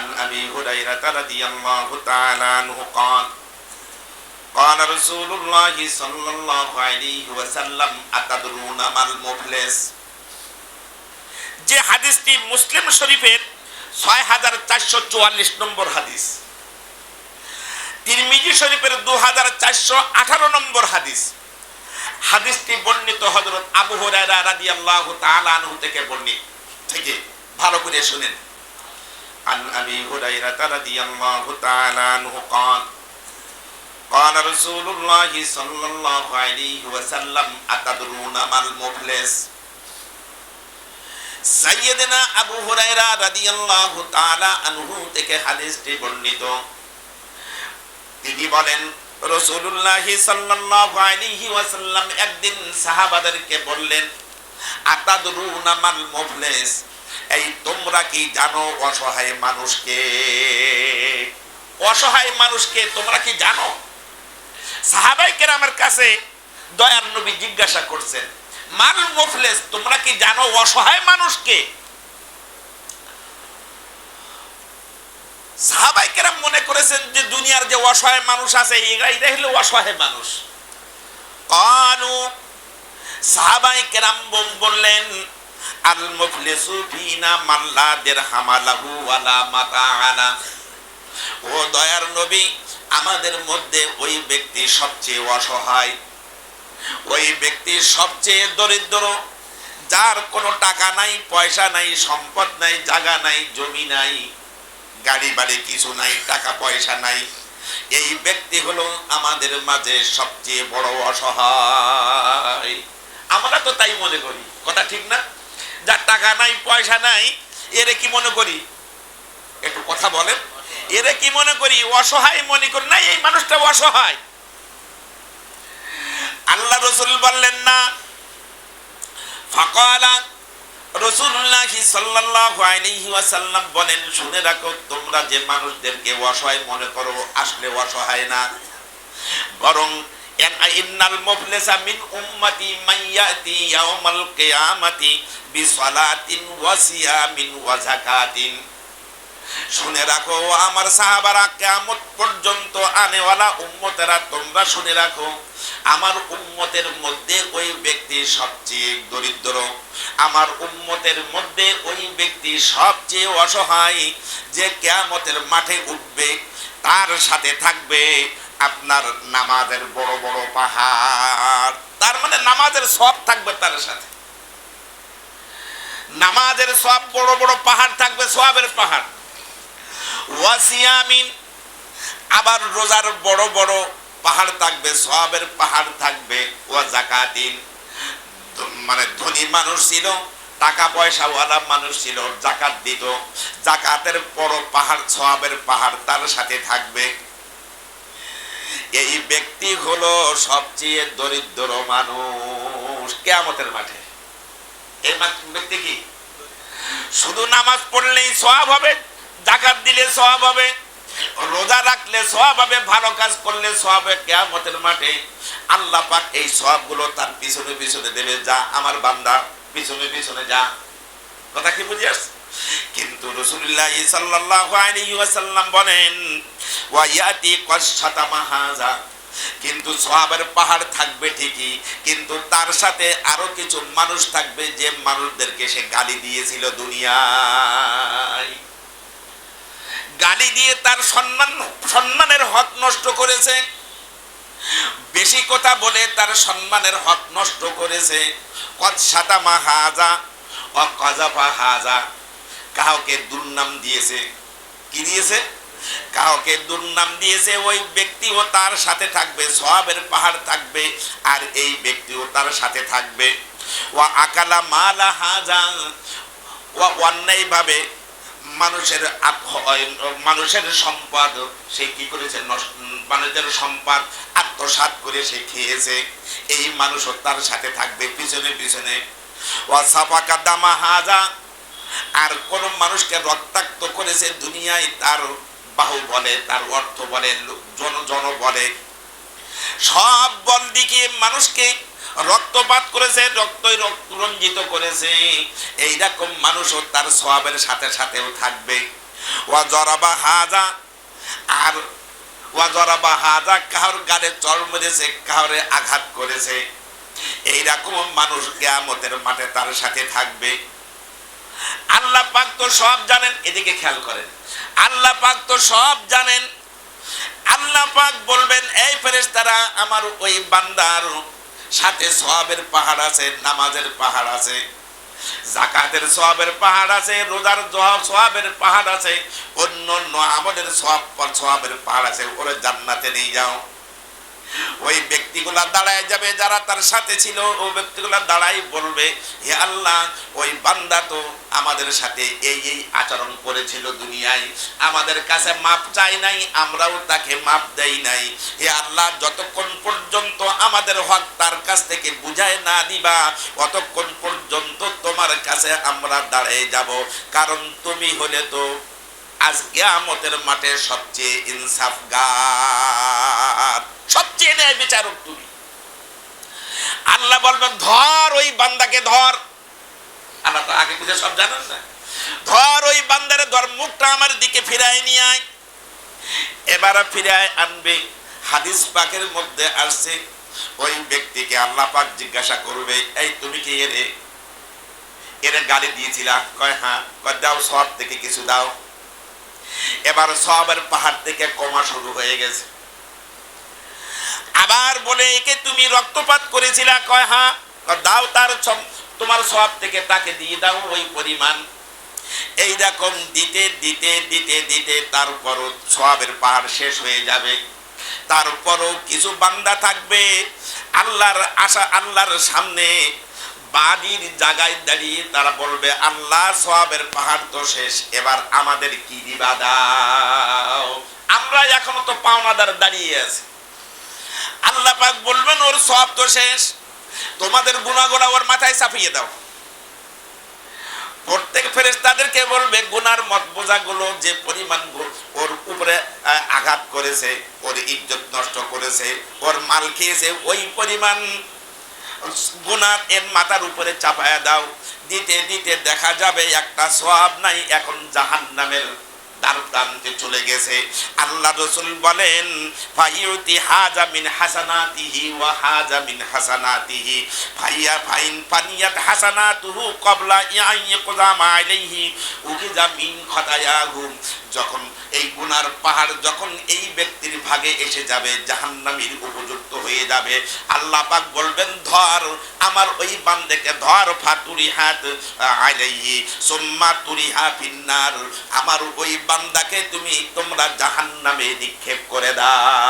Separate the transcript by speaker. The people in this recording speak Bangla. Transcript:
Speaker 1: عن أبي هريرة رضي الله تعالى عنه قال قال رسول الله صلى الله عليه وسلم أتدرون ما المفلس যে হাদিসটি মুসলিম শরীফের ৬৪৪৪ নম্বর হাদিস, তিরমিজি শরীফের ২৪১৮ নম্বর হাদিস। হাদিসটি বর্ণিত হযরত আবু হুরায়রা রাদিয়াল্লাহু তাআলা আনহু থেকে থেকে ভালো করে শুনেন। عن أبي هريرة رضي الله تعالى عنه قال قال رسول الله صلى الله عليه وسلم أتدرون ما المفلس সাইয়েদনা আবু হুরায়রা রাদিয়াল্লাহু তাআলা আনহু থেকে হাদিসটি বর্ণিত। তিনি বলেন, রাসূলুল্লাহ সাল্লাল্লাহু আলাইহি ওয়াসাল্লাম একদিন সাহাবাদেরকে বললেন, আতাদরুনা মাল মুফলিস, এই তোমরা কি জানো অসহায় মানুষকে? অসহায় মানুষকে তোমরা কি জানো? সাহাবায়ে কেরামের কাছে দয়ার নবী জিজ্ঞাসা করছেন, মাল মুফলিস, তোমরা কি জানো অসহায় মানুষকে? সাহাবায়ে কেরাম মনে করেছেন যে দুনিয়ার যে অসহায় মানুষ আছে এরাই হলো অসহায় মানুষ। কালু, সাহাবায়ে কেরাম বললেন, আল মুফলিসু ফিনা মান লা দিরহামা লাহু ওয়ালা মাতাআনা। ও দয়ার নবী, আমাদের মধ্যে ওই ব্যক্তি সবচেয়ে অসহায়, ওই ব্যক্তি সবচেয়ে দরিদ্র, যার কোনো টাকা নাই, পয়সা নাই, সম্পদ নাই, জায়গা নাই, জমি নাই, গাড়ি বাড়ি কিছু নাই, টাকা পয়সা নাই। এই ব্যক্তি হলো আমাদের মাঝে সবচেয়ে বড় অসহায়। আমরা তো তাই মনে করি, কথা ঠিক না? যার টাকা নাই, পয়সা নাই, এরে কি মনে করি? একটু কথা বলেন, এরে কি মনে করি? অসহায় মনে করি না, এই মানুষটা অসহায়। আল্লাহ রাসূল বললেন না। ফাকালা রাসূলুল্লাহ সাল্লাল্লাহু আলাইহি ওয়াসাল্লাম বলেন, শুনে রাখো, তোমরা যে মানুষদেরকে অসহায় মনে করো আসলে অসহায় না, বরং ইন্নাল মুফলিসা মিন উম্মতি মান ইয়াতি ইয়াউমাল কিয়ামাতি বিসালাতিন ওয়া সিয়ামিন ওয়া যাকাতিন। শুনে রাখো আমার সাহাবারা, কিয়ামত পর্যন্ত আনেওয়ালা উম্মতেরা, তোমরা শুনে রাখো, আমার উম্মতের মধ্যে ওই ব্যক্তি সবচেয়ে দরিদ্র, আমার উম্মতের মধ্যে ওই ব্যক্তি সবচেয়ে অসহায়, যে কিয়ামতের মাঠে উঠবে, তার সাথে থাকবে আপনার নামাজের বড় বড় পাহাড়। তার মানে নামাজের সওয়াব থাকবে তার সাথে, নামাজের সওয়াব বড় বড় পাহাড় থাকবে, সওয়াবের পাহাড়। ওয়াসিয়ামিন, আবার রোজার বড় বড় পাহাড় থাকবে, সওয়াবের পাহাড় থাকবে। ওয়া যাকাতিন, মানে ধনী মানুষ ছিল, টাকা পয়সাওয়ালা মানুষ ছিল, যাকাত দিত, যাকাতের বড় পাহাড়, সওয়াবের পাহাড় তার সাথে থাকবে। এই ব্যক্তি হলো সবচেয়ে দরিদ্র মানুষ কিয়ামতের মাঠে। এই ব্যক্তি কি শুধু নামাজ পড়লেই সওয়াব হবে, যাকাত দিলে সওয়াব হবে, রোজা রাখলে সওয়াব হবে, ভালো কাজ করলে সওয়াব হবে। কিয়ামতের মাঠে আল্লাহ পাক এই সওয়াবগুলো তার পিছনে পিছনে দেবে, যা আমার বান্দা পিছনে পিছনে যা। কথা কি বুঝে আসছে? কিন্তু রাসূলুল্লাহ সাল্লাল্লাহু আলাইহি ওয়াসাল্লাম বলেন, ওয়া ইয়াতি কশাতা মাহাজা, কিন্তু সওয়াবের পাহাড় থাকবে ঠিকই, কিন্তু তার সাথে আরো কিছু মানুষ থাকবে যে মানুষদেরকে সে গালি দিয়েছিল দুনিয়ায়, গালি দিয়ে তার সম্মানের হক নষ্ট করেছে, বেশি কথা বলে তার সম্মানের হক নষ্ট করেছে। কশাতা মাহাজা ওয়া কাযাফা হাজা, কাউকে দুর্নাম দিয়েছে। কি দিয়েছে? কাউকে দুর্নাম দিয়েছে। ওই ব্যক্তিও তার সাথে থাকবে, সওয়াবের পাহাড় থাকবে, আর এই ব্যক্তিও তার সাথে থাকবে। ওয়া আকালা মালা হাজা, ওয়া অন্যায়ভাবে মানুষের সম্পদ সে কি করেছে? মানুষের সম্পদ আত্মসাৎ করে সে খেয়েছে, এই মানুষও তার সাথে থাকবে পিছনে পিছনে। ওয়া সাফাকা দামা হাজা, আর কোন মানুষকে রক্তাক্ত করেছে দুনিয়ায়, তার বাহু বলে, তার অর্থ বলে, জন বলে, সব বল দিকে মানুষকে রক্তপাত করেছে, রক্তই রঞ্জিত করেছে, এইরকম মানুষও তার সওয়াবের সাথে সাথেও থাকবে। ওয়াজরাবা হাজা, আর ওয়াজরাবা হাজা কাহর গালে চড় মেরেছে, কাহরে আঘাত করেছে। এইরকম মানুষ কিয়ামতের মাঠে তার সাথে থাকবে। আল্লাহ পাক তো সব জানেন। এদিকে খেয়াল করেন, আল্লাহ পাক তো সব জানেন। আল্লাহ পাক বলবেন, এই ফেরেশতারা আমার ওই বান্দার সাথে সওয়াবের পাহাড় আছে, নামাজের পাহাড় আছে, যাকাতের সওয়াবের পাহাড় আছে, রোজার সওয়াবের পাহাড় আছে, অন্য অন্য আমলের সওয়াবের পাহাড় আছে, ওরে জান্নাতে নিয়ে যাও। ওই ব্যক্তিগুলা দাঁড়ায় যাবে যারা তার সাথে ছিল, ওই ব্যক্তিগুলা দাঁড়াই বলবে, হে আল্লাহ, ওই বান্দা তো আমাদের সাথে এই এই আচরণ করেছিল দুনিয়ায়, আমাদের কাছে মাপ চাই নাই, আমরাও তাকে মাপ দেই নাই। হে আল্লাহ, যতক্ষণ পর্যন্ত আমাদের হক তার কাছ থেকে বুঝায় না দিবা, ততক্ষণ পর্যন্ত তোমার কাছে আমরা দাঁড়িয়ে যাব। কারণ তুমি হলে তো আজ কিয়ামতের মাঠে সবচেয়ে ইনসাফগার, সবচেয়ে ন্যায় বিচারক তুমি। আল্লাহ বলবেন, ধর ওই বান্দাকে ধর। আল্লাহ তো আগে বুঝে সব জানেন না। ধর ওই বান্দারে, ধর, মুখটা আমার দিকে ফিরায় নিয়ে আয়। এবার ফিরায় আনবে। হাদিস পাকের মধ্যে আসছে, ওই ব্যক্তিকে আল্লাহ পাক জিজ্ঞাসা করবে, এই তুমি কি এর গালি দিয়েছিলা? কয় হ্যাঁ। কয় দাও, সওয়াব থেকে কিছু দাও। এবার সওয়াবের পাহাড় থেকে কমা শুরু হয়ে গেছে। আবার বলে, একে তুমি রক্তপাত করেছিলা? কয় হ্যাঁ। দাও, তার তোমার সওয়াব থেকে তাকে দিয়ে দাও ওই পরিমাণ। এইরকম দিতে দিতে দিতে দিতে তারপরও সওয়াবের পাহাড় শেষ হয়ে যাবে। তারপরও কিছু বান্দা থাকবে আল্লাহর আল্লাহর সামনে বাড়ির জায়গায় দাঁড়িয়ে তারা বলবে, আল্লাহ, সওয়াবের পাহাড় তো শেষ, এবার আমাদের কি দিবা দাও, আমরা এখনো তো পাওনাদার দাঁড়িয়ে আছি। আল্লাহ পাক বলবেন, ওর সওয়াব তো শেষ, তোমাদের গুনাহগুলো ওর মাথায় চাপিয়ে দাও। প্রত্যেক ফেরেশতাদেরকে বলবে, গুনার মত বোঝাগুলো যে পরিমাণ ওর উপরে আঘাত করেছে, ওর ইজ্জত নষ্ট করেছে, ওর মাল খেয়েছে, ওই পরিমাণ গুনাহ এর মাথার উপরে চাপায়া দাও। দিতে দিতে দেখা যাবে একটা সওয়াব নাই, এখন জাহান্নামের দ্বার প্রান্তে চলে গেছে। আল্লাহ রাসূল বলেন, ফাইউতি হাজা মিন হাসানাতিহি ওয়া হাজা মিন হাসানাতিহি ফাইন ফানিয়াত হাসানাতুহু ক্বাবলা ইয়াইকুযামা আলাইহি উকিজা মিন খাতায়াহুম। যখন এই গুনার পাহাড় যখন এই ব্যক্তির ভাগে এসে যাবে, জাহান্নামীর উপযুক্ত হয়ে যাবে, আল্লাহ পাক বলবেন, ধর আমার ওই বান্দাকে ধর, ফাতুরিহাত আলাইহি সুম্মা তুরিহা ফিন্নার, আমার ওই বান্দাকে তোমরা জাহান্নামে নিক্ষেপ করে দাও।